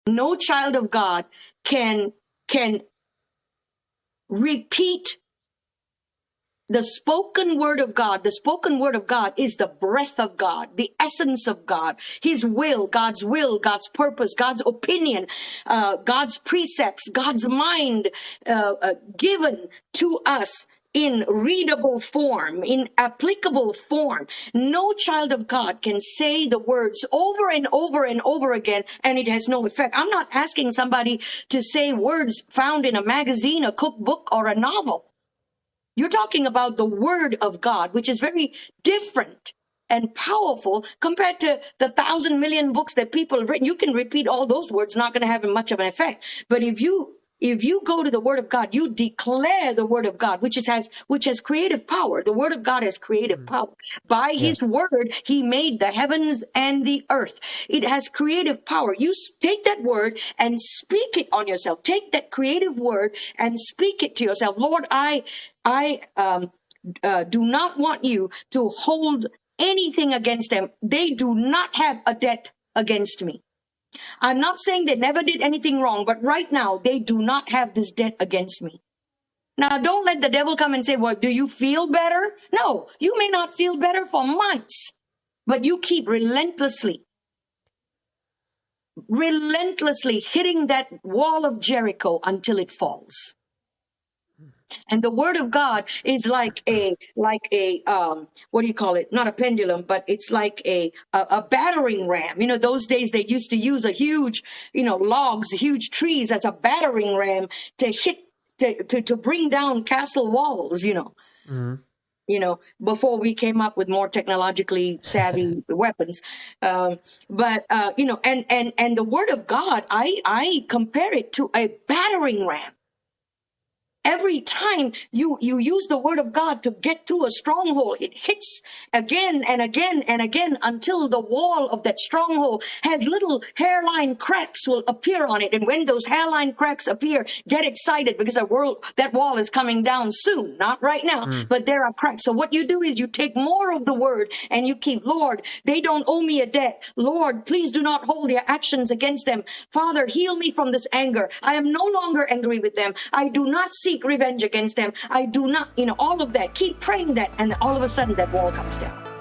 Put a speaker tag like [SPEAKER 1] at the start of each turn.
[SPEAKER 1] No child of God can repeat the spoken word of God. The spoken word of God is the breath of God, the essence of God, His will, God's purpose, God's opinion, God's precepts, God's mind, given to us in readable form, in applicable form. No child of God can say the words over and over and over again, and it has no effect. I'm not asking somebody to say words found in a magazine, a cookbook, or a novel. You're talking about the word of God, which is very different and powerful compared to the 1,000 million books that people have written. You can repeat all those words, not going to have much of an effect. But if you go to the word of God, you declare the word of God, which has creative power. The word of God has creative power. By His word, He made the heavens and the earth. It has creative power. You take that word and speak it on yourself. Take that creative word and speak it to yourself. Lord, I do not want you to hold anything against them. They do not have a debt against me. I'm not saying they never did anything wrong, but right now they do not have this debt against me. Now, don't let the devil come and say, well, do you feel better? No, you may not feel better for months, but you keep relentlessly hitting that wall of Jericho until it falls. And the word of God is like a what do you call it? Not a pendulum, but it's like a battering ram. You know, those days they used to use a huge, logs, huge trees as a battering ram to hit, to bring down castle walls, before we came up with more technologically savvy weapons. And the word of God, I compare it to a battering ram. Every time you use the word of God to get through a stronghold, it hits again and again and again until the wall of that stronghold has little hairline cracks will appear on it. And when those hairline cracks appear, get excited because that wall is coming down soon, not right now, but there are cracks. So what you do is you take more of the word and you keep, Lord, they don't owe me a debt. Lord, please do not hold their actions against them. Father, heal me from this anger. I am no longer angry with them. I do not seek revenge against them. I do not, all of that. Keep praying that, and all of a sudden that wall comes down.